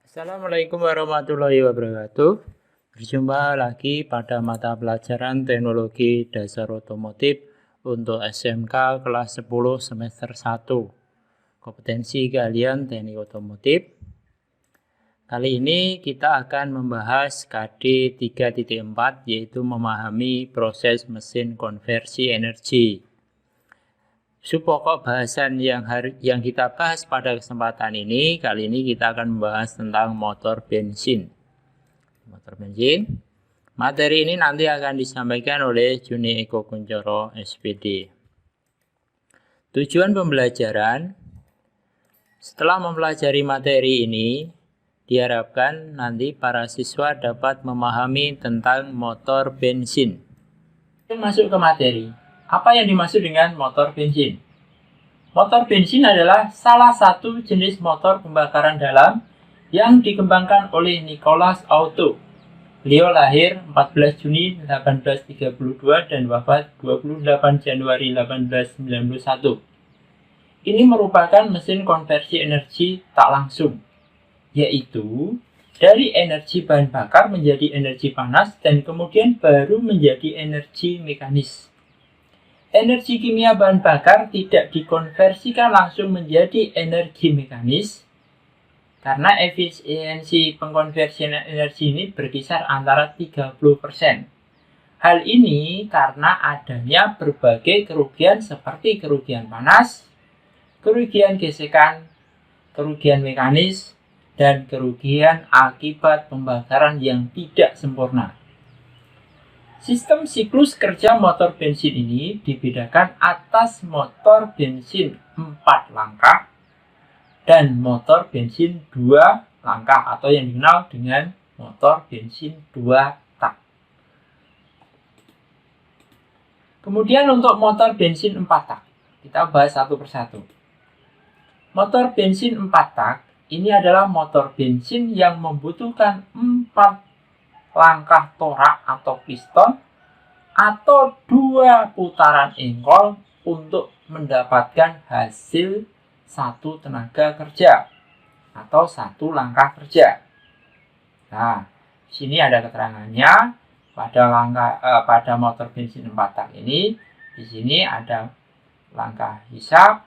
Assalamualaikum warahmatullahi wabarakatuh. Berjumpa lagi pada mata pelajaran Teknologi Dasar Otomotif untuk SMK kelas 10 semester 1. Kompetensi kalian Teknik Otomotif. Kali ini kita akan membahas KD 3.4 yaitu memahami proses mesin konversi energi. Pokok bahasan yang kita bahas pada kesempatan ini, kali ini kita akan membahas tentang motor bensin. Materi ini nanti akan disampaikan oleh Juni Eko Kuncoro, SPD. Tujuan pembelajaran, setelah mempelajari materi ini, diharapkan nanti para siswa dapat memahami tentang motor bensin. Masuk ke materi. Apa yang dimaksud dengan motor bensin? Motor bensin adalah salah satu jenis motor pembakaran dalam yang dikembangkan oleh Nicholas Auto. Beliau lahir 14 Juni 1832 dan wafat 28 Januari 1891. Ini merupakan mesin konversi energi tak langsung, yaitu dari energi bahan bakar menjadi energi panas dan kemudian baru menjadi energi mekanis. Energi kimia bahan bakar tidak dikonversikan langsung menjadi energi mekanis karena efisiensi pengkonversian energi ini berkisar antara 30%. Hal ini karena adanya berbagai kerugian seperti kerugian panas, kerugian gesekan, kerugian mekanis, dan kerugian akibat pembakaran yang tidak sempurna. Sistem siklus kerja motor bensin ini dibedakan atas motor bensin 4 langkah dan motor bensin 2 langkah atau yang dikenal dengan motor bensin 2 tak. Kemudian untuk motor bensin 4 tak, kita bahas satu persatu. Motor bensin 4 tak ini adalah motor bensin yang membutuhkan 4 langkah torak atau piston atau 2 putaran engkol untuk mendapatkan hasil 1 tenaga kerja atau 1 langkah kerja. Nah, di sini ada keterangannya pada motor bensin 4 tak ini. Di sini ada langkah hisap,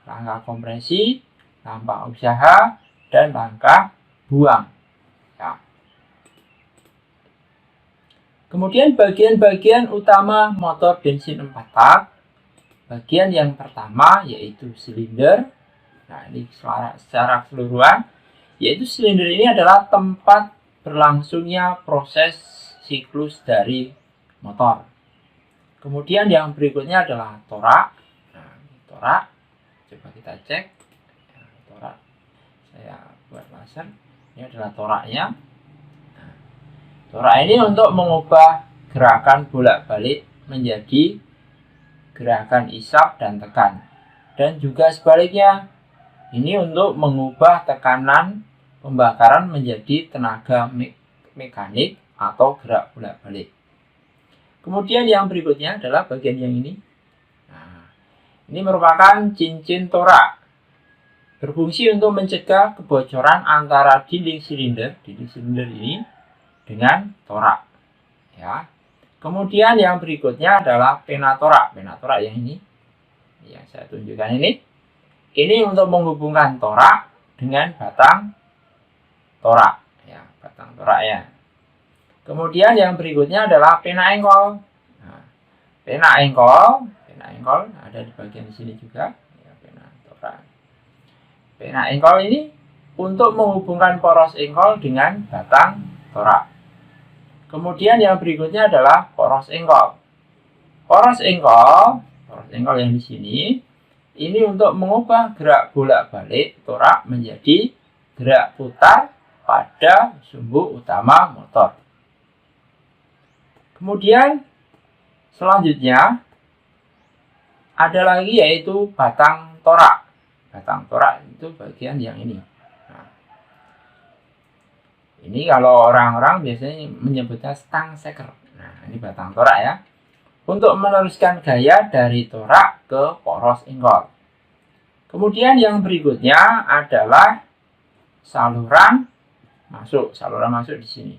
langkah kompresi, langkah usaha, dan langkah buang. Ya. Kemudian bagian-bagian utama motor bensin 4 tak. Bagian yang pertama yaitu silinder. Nah, ini secara keseluruhan, yaitu silinder ini adalah tempat berlangsungnya proses siklus dari motor. Kemudian yang berikutnya adalah torak. Nah, torak, coba kita cek. Torak, saya buat laser. Ini adalah toraknya. Torak ini untuk mengubah gerakan bolak-balik menjadi gerakan isap dan tekan. Dan juga sebaliknya, ini untuk mengubah tekanan pembakaran menjadi tenaga mekanik atau gerak bolak-balik. Kemudian yang berikutnya adalah bagian yang ini. Nah, ini merupakan cincin torak. Berfungsi untuk mencegah kebocoran antara dinding silinder ini dengan torak. Ya. Kemudian yang berikutnya adalah pena torak. Pena torak yang ini, yang saya tunjukkan ini. Ini untuk menghubungkan torak dengan batang torak. Ya, batang torak ya. Kemudian yang berikutnya adalah pena engkol. Nah, pena engkol ada di bagian sini juga. Ya, pena torak. Pena engkol ini untuk menghubungkan poros engkol dengan batang torak. Kemudian yang berikutnya adalah poros engkol. Poros engkol yang di sini ini untuk mengubah gerak bolak-balik torak menjadi gerak putar pada sumbu utama motor. Kemudian selanjutnya ada lagi yaitu batang torak. Batang torak itu bagian yang ini. Ini kalau orang-orang biasanya menyebutnya stang seker. Nah, ini batang torak ya. Untuk meneruskan gaya dari torak ke poros engkol. Kemudian yang berikutnya adalah saluran masuk, saluran masuk di sini.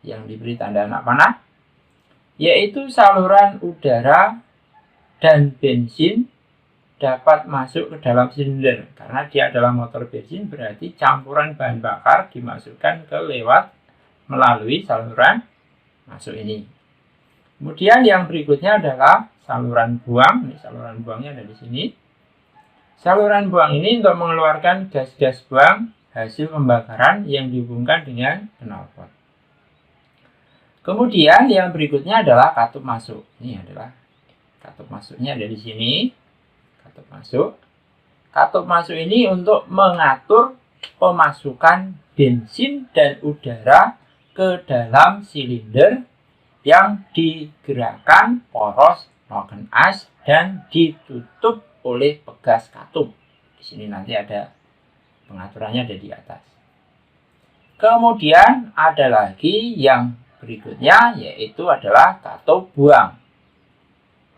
Yang diberi tanda anak panah yaitu saluran udara dan bensin dapat masuk ke dalam silinder. Karena dia adalah motor bensin, berarti campuran bahan bakar dimasukkan ke melalui saluran masuk ini. Kemudian yang berikutnya adalah saluran buang. Ini saluran buangnya ada di sini. Saluran buang ini untuk mengeluarkan gas-gas buang hasil pembakaran yang dihubungkan dengan knalpot. Kemudian yang berikutnya adalah katup masuk. Ini adalah katup masuknya ada di sini. Katup masuk. Katup masuk ini untuk mengatur pemasukan bensin dan udara ke dalam silinder yang digerakkan poros noken as dan ditutup oleh pegas katup. Di sini nanti ada pengaturannya ada di atas. Kemudian ada lagi yang berikutnya yaitu adalah katup buang.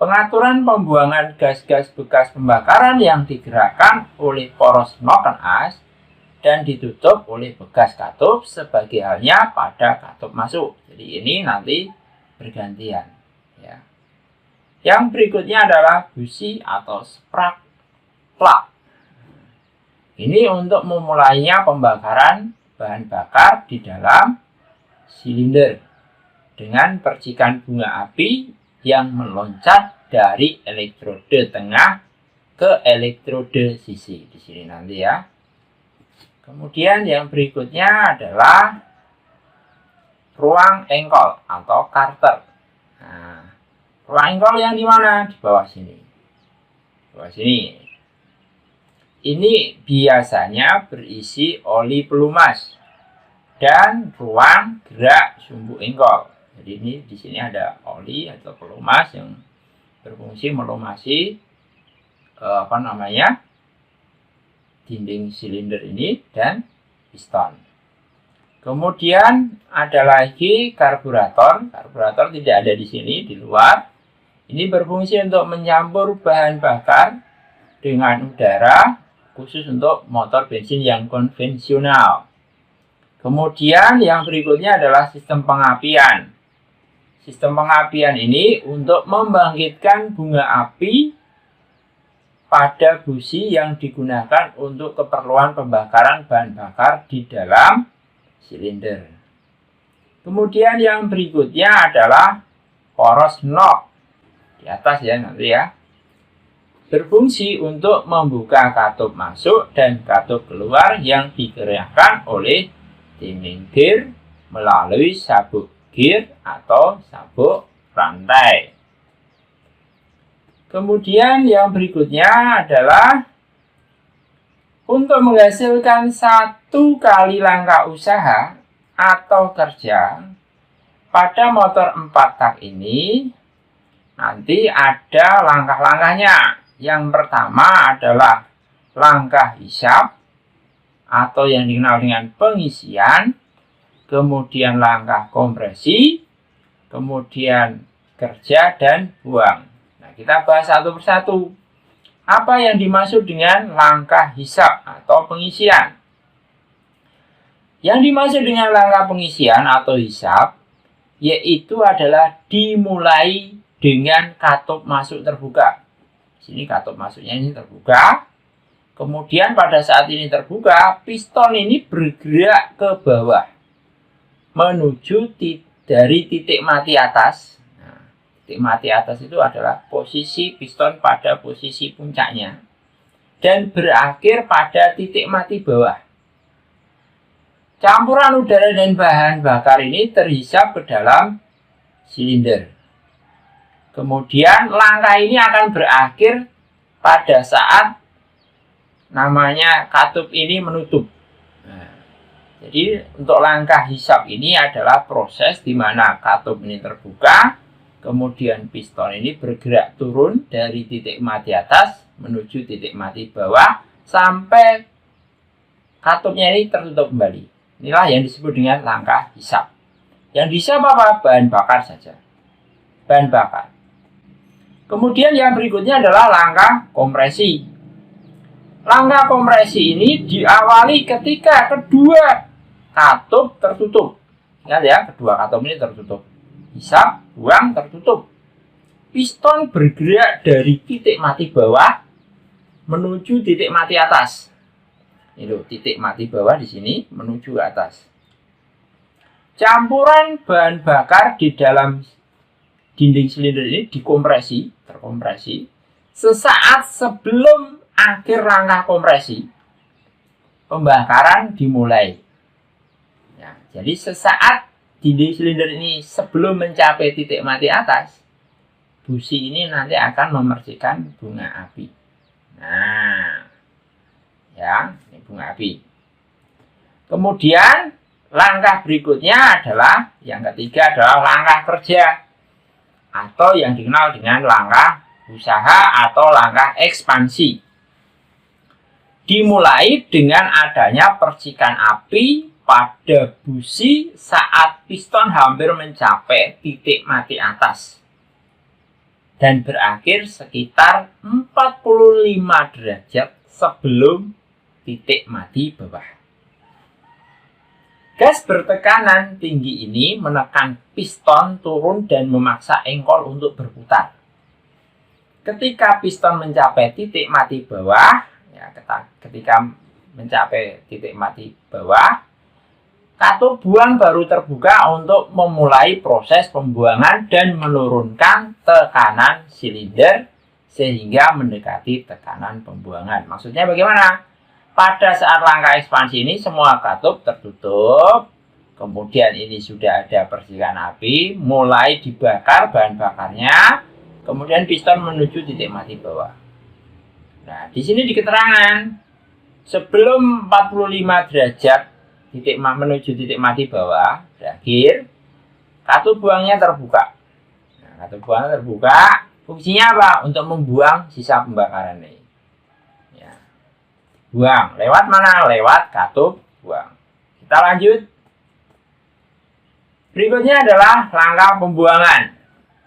Pengaturan pembuangan gas-gas bekas pembakaran yang digerakkan oleh poros noken as dan ditutup oleh bekas katup sebagai halnya pada katup masuk. Jadi ini nanti bergantian. Ya. Yang berikutnya adalah busi atau spark plug. Ini untuk memulainya pembakaran bahan bakar di dalam silinder dengan percikan bunga api yang meloncat dari elektrode tengah ke elektrode sisi. Di sini nanti ya. Kemudian yang berikutnya adalah ruang engkol atau karter. Nah, ruang engkol yang di mana? Di bawah sini. Di bawah sini. Ini biasanya berisi oli pelumas dan ruang gerak sumbu engkol. Jadi ini di sini ada oli atau pelumas yang berfungsi melumasi dinding silinder ini dan piston. Kemudian ada lagi karburator. Karburator tidak ada di sini, di luar. Ini berfungsi untuk mencampur bahan bakar dengan udara khusus untuk motor bensin yang konvensional. Kemudian yang berikutnya adalah sistem pengapian. Sistem pengapian ini untuk membangkitkan bunga api pada busi yang digunakan untuk keperluan pembakaran bahan bakar di dalam silinder. Kemudian yang berikutnya adalah poros knob di atas ya nanti ya. Berfungsi untuk membuka katup masuk dan katup keluar yang digerakkan oleh timing gear melalui sabuk gear atau sabuk rantai. Kemudian yang berikutnya adalah untuk menghasilkan satu kali langkah usaha atau kerja pada motor 4 tak ini nanti ada langkah-langkahnya. Yang pertama adalah langkah hisap atau yang dikenal dengan pengisian, kemudian langkah kompresi, kemudian kerja dan buang. Nah, kita bahas satu persatu. Apa yang dimaksud dengan langkah hisap atau pengisian? Yang dimaksud dengan langkah pengisian atau hisap yaitu adalah dimulai dengan katup masuk terbuka. Sini katup masuknya ini terbuka. Kemudian pada saat ini terbuka, piston ini bergerak ke bawah menuju dari titik mati atas. Nah, titik mati atas itu adalah posisi piston pada posisi puncaknya dan berakhir pada titik mati bawah. Campuran udara dan bahan bakar ini terhisap ke dalam silinder. Kemudian langkah ini akan berakhir pada saat namanya katup ini menutup. Nah, jadi untuk langkah hisap ini adalah proses di mana katup ini terbuka, kemudian piston ini bergerak turun dari titik mati atas menuju titik mati bawah sampai katupnya ini tertutup kembali. Inilah yang disebut dengan langkah hisap. Yang dihisap apa? Bahan bakar saja. Bahan bakar. Kemudian yang berikutnya adalah langkah kompresi. Langkah kompresi ini diawali ketika kedua katup tertutup. Ingat ya, kedua katup ini tertutup. Hisap, buang, tertutup. Piston bergerak dari titik mati bawah menuju titik mati atas. Ini loh, titik mati bawah di sini menuju ke atas. Campuran bahan bakar di dalam dinding silinder ini terkompresi sesaat sebelum akhir langkah kompresi. Pembakaran dimulai. Ya, jadi sesaat dinding silinder ini sebelum mencapai titik mati atas, busi ini nanti akan memercikan bunga api. Nah, ya, ini bunga api. Kemudian langkah berikutnya adalah, yang ketiga adalah langkah kerja, atau yang dikenal dengan langkah usaha atau langkah ekspansi. Dimulai dengan adanya percikan api pada busi saat piston hampir mencapai titik mati atas dan berakhir sekitar 45 derajat sebelum titik mati bawah. Gas bertekanan tinggi ini menekan piston turun dan memaksa engkol untuk berputar. Ketika piston mencapai titik mati bawah, ya, ketika mencapai titik mati bawah, katup buang baru terbuka untuk memulai proses pembuangan dan menurunkan tekanan silinder sehingga mendekati tekanan pembuangan. Maksudnya bagaimana? Pada saat langkah ekspansi ini semua katup tertutup, kemudian ini sudah ada percikan api, mulai dibakar bahan bakarnya, kemudian piston menuju titik mati bawah. Nah, di sini di keterangan sebelum 45 derajat menuju titik mati bawah berakhir, katup buangnya terbuka. Nah, katup buangnya terbuka, fungsinya apa? Untuk membuang sisa pembakaran ini. Ya. Buang lewat mana? Lewat katup buang. Kita lanjut. Berikutnya adalah langkah pembuangan.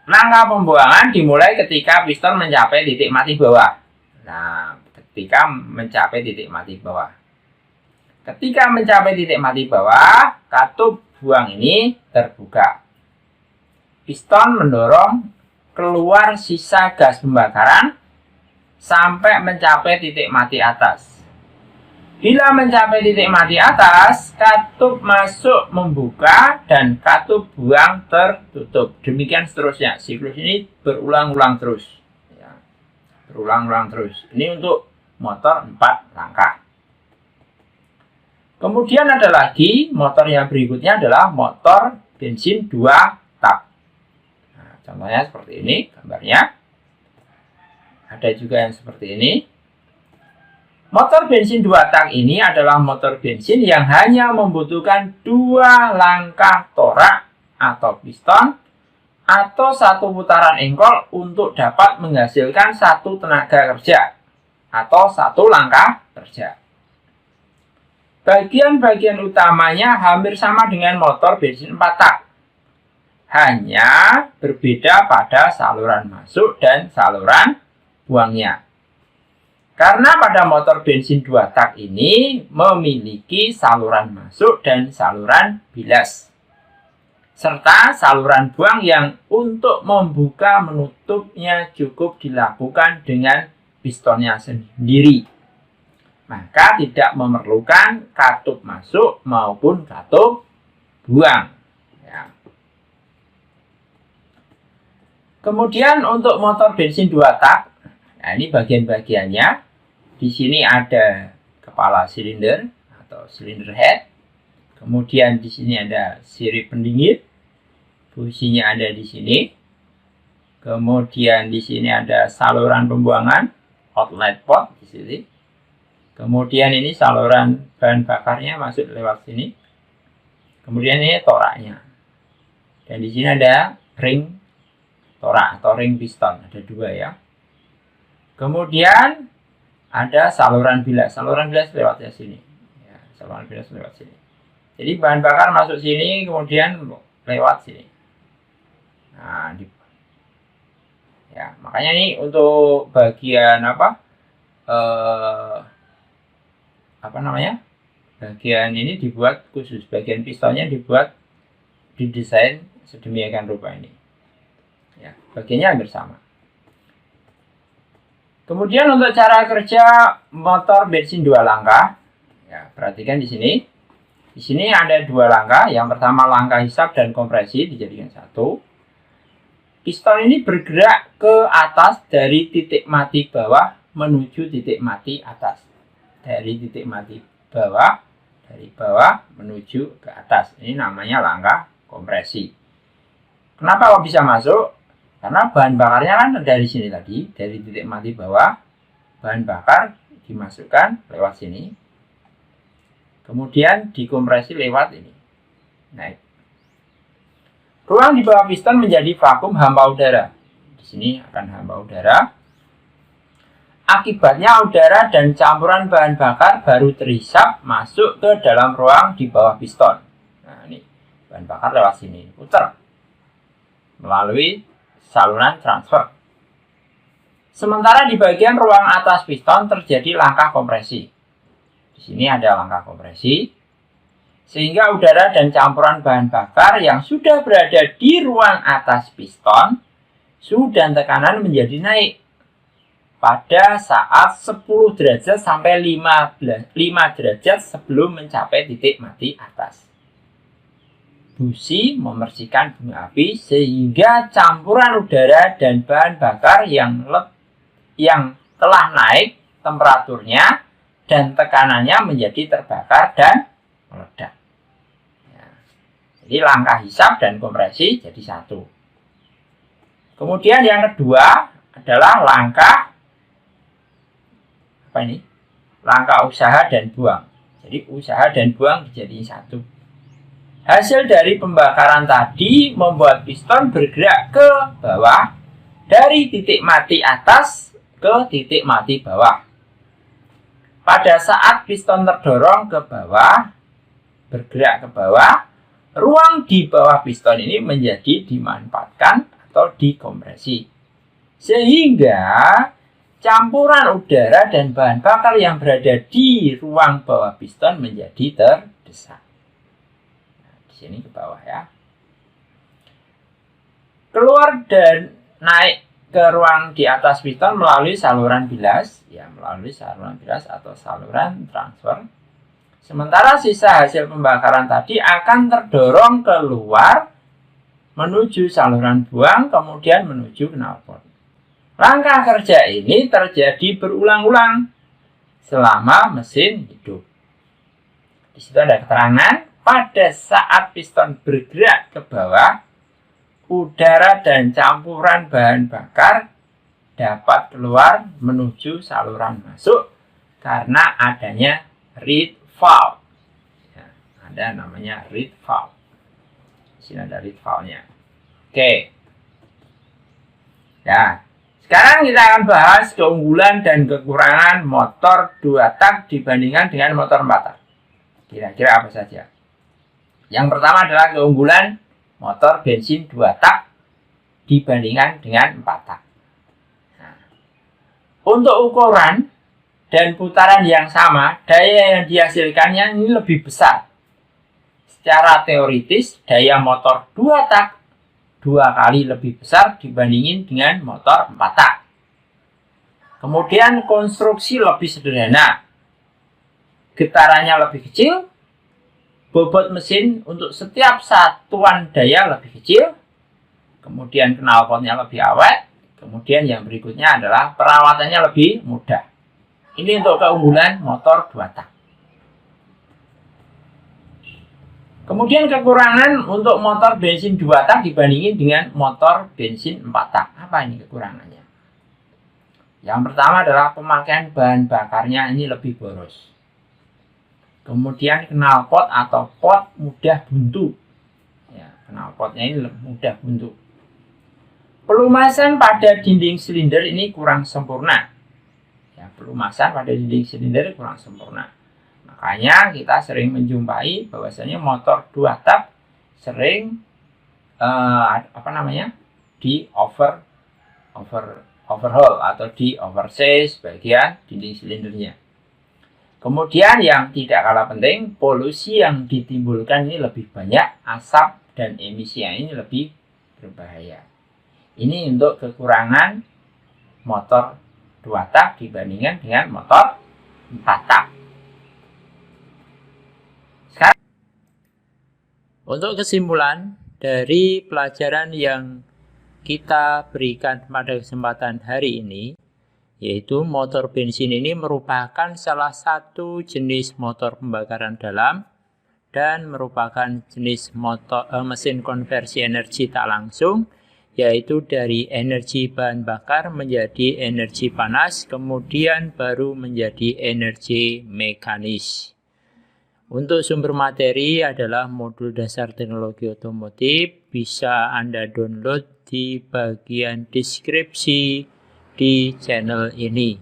Langkah pembuangan dimulai ketika piston mencapai titik mati bawah. Nah, ketika mencapai titik mati bawah. Ketika mencapai titik mati bawah, katup buang ini terbuka. Piston mendorong keluar sisa gas pembakaran sampai mencapai titik mati atas. Bila mencapai titik mati atas, katup masuk membuka dan katup buang tertutup. Demikian seterusnya. Siklus ini berulang-ulang terus. Ya, berulang-ulang terus. Ini untuk motor 4 langkah. Kemudian ada lagi motor yang berikutnya adalah motor bensin 2 tak. Nah, contohnya seperti ini gambarnya. Ada juga yang seperti ini. Motor bensin 2 tak ini adalah motor bensin yang hanya membutuhkan 2 langkah torak atau piston atau 1 putaran engkol untuk dapat menghasilkan 1 tenaga kerja atau 1 langkah kerja. Bagian-bagian utamanya hampir sama dengan motor bensin 4 tak. Hanya berbeda pada saluran masuk dan saluran buangnya. Karena pada motor bensin 2 tak ini memiliki saluran masuk dan saluran bilas. Serta saluran buang yang untuk membuka menutupnya cukup dilakukan dengan pistonnya sendiri. Maka tidak memerlukan katup masuk maupun katup buang. Ya. Kemudian untuk motor bensin 2 tak, nah ini bagian-bagiannya. Di sini ada kepala silinder atau cylinder head. Kemudian di sini ada sirip pendingin. Businya ada di sini. Kemudian di sini ada saluran pembuangan, outlet pot di sini. Kemudian ini saluran bahan bakarnya masuk lewat sini. Kemudian ini toraknya. Dan di sini ada ring torak atau ring piston, ada 2 ya. Kemudian ada saluran bilas. Saluran bilas lewat sini. Ya, saluran bilas lewat sini. Jadi bahan bakar masuk sini, kemudian lewat sini. Nah, ya, makanya ini untuk bagian bagian ini dibuat khusus, bagian pistonnya didesain sedemikian rupa ini. Ya, bagiannya hampir sama. Kemudian untuk cara kerja motor bensin 2 langkah, ya, perhatikan di sini. Di sini ada 2 langkah. Yang pertama langkah hisap dan kompresi dijadikan satu. Piston ini bergerak ke atas dari titik mati bawah menuju titik mati atas. Dari titik mati bawah, dari bawah menuju ke atas. Ini namanya langkah kompresi. Kenapa kok bisa masuk? Karena bahan bakarnya kan dari sini tadi, dari titik mati bawah, bahan bakar dimasukkan lewat sini. Kemudian dikompresi lewat ini. Naik. Ruang di bawah piston menjadi vakum hampa udara. Di sini akan hampa udara. Akibatnya udara dan campuran bahan bakar baru terhisap masuk ke dalam ruang di bawah piston. Nah, ini bahan bakar lewat sini, putar melalui saluran transfer. Sementara di bagian ruang atas piston terjadi langkah kompresi. Di sini ada langkah kompresi, sehingga udara dan campuran bahan bakar yang sudah berada di ruang atas piston, suhu dan tekanan menjadi naik pada saat 10 derajat sampai 5 derajat sebelum mencapai titik mati atas. Busi membersihkan bunga api sehingga campuran udara dan bahan bakar yang telah naik temperaturnya dan tekanannya menjadi terbakar dan meledak. Ya. Jadi langkah hisap dan kompresi jadi satu. Kemudian yang kedua adalah langkah langkah usaha dan buang. Jadi usaha dan buang dijadiin satu. Hasil dari pembakaran tadi membuat piston bergerak ke bawah dari titik mati atas ke titik mati bawah. Pada saat piston terdorong ke bawah, bergerak ke bawah, ruang di bawah piston ini menjadi dimanfaatkan atau dikompresi. Sehingga campuran udara dan bahan bakar yang berada di ruang bawah piston menjadi terdesak. Nah, di sini ke bawah ya. Keluar dan naik ke ruang di atas piston melalui saluran bilas, ya melalui saluran bilas atau saluran transfer. Sementara sisa hasil pembakaran tadi akan terdorong keluar menuju saluran buang, kemudian menuju knalpot. Langkah kerja ini terjadi berulang-ulang selama mesin hidup. Di situ ada keterangan, pada saat piston bergerak ke bawah, udara dan campuran bahan bakar dapat keluar menuju saluran masuk karena adanya reed valve. Ya, ada namanya reed valve. Di sini ada reed valve-nya. Oke. Ya, sekarang kita akan bahas keunggulan dan kekurangan motor 2 tak dibandingkan dengan motor 4 tak. Kira-kira apa saja? Yang pertama adalah keunggulan motor bensin 2 tak dibandingkan dengan 4 tak. Nah, untuk ukuran dan putaran yang sama, daya yang dihasilkannya ini lebih besar. Secara teoritis, daya motor 2 tak 2 kali lebih besar dibandingin dengan motor 4 tak. Kemudian konstruksi lebih sederhana. Getarannya lebih kecil, bobot mesin untuk setiap satuan daya lebih kecil, kemudian knalpotnya lebih awet, kemudian yang berikutnya adalah perawatannya lebih mudah. Ini untuk keunggulan motor 2 tak. Kemudian kekurangan untuk motor bensin 2 tak dibandingin dengan motor bensin 4 tak. Apa ini kekurangannya? Yang pertama adalah pemakaian bahan bakarnya ini lebih boros. Kemudian knalpot atau pot mudah buntu. Ya, knalpotnya ini mudah buntu. Pelumasan pada dinding silinder ini kurang sempurna. Ya, pelumasan pada dinding silinder kurang sempurna. Makanya kita sering menjumpai bahwasanya motor 2 tak sering di overhaul atau di oversize bagian dinding silindernya. Kemudian yang tidak kalah penting, polusi yang ditimbulkan ini lebih banyak, asap dan emisi yang ini lebih berbahaya. Ini untuk kekurangan motor 2 tak dibandingkan dengan motor 4 tak. Sekarang, untuk kesimpulan dari pelajaran yang kita berikan pada kesempatan hari ini, yaitu motor bensin ini merupakan salah satu jenis motor pembakaran dalam dan merupakan jenis mesin konversi energi tak langsung, yaitu dari energi bahan bakar menjadi energi panas, kemudian baru menjadi energi mekanis. Untuk sumber materi adalah modul dasar teknologi otomotif, bisa Anda download di bagian deskripsi di channel ini.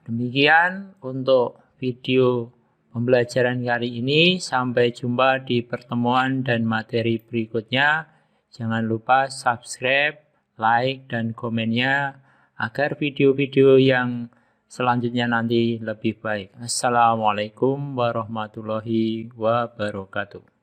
Demikian untuk video pembelajaran kali ini. Sampai jumpa di pertemuan dan materi berikutnya. Jangan lupa subscribe, like, dan komennya agar video-video yang selanjutnya nanti lebih baik. Assalamualaikum warahmatullahi wabarakatuh.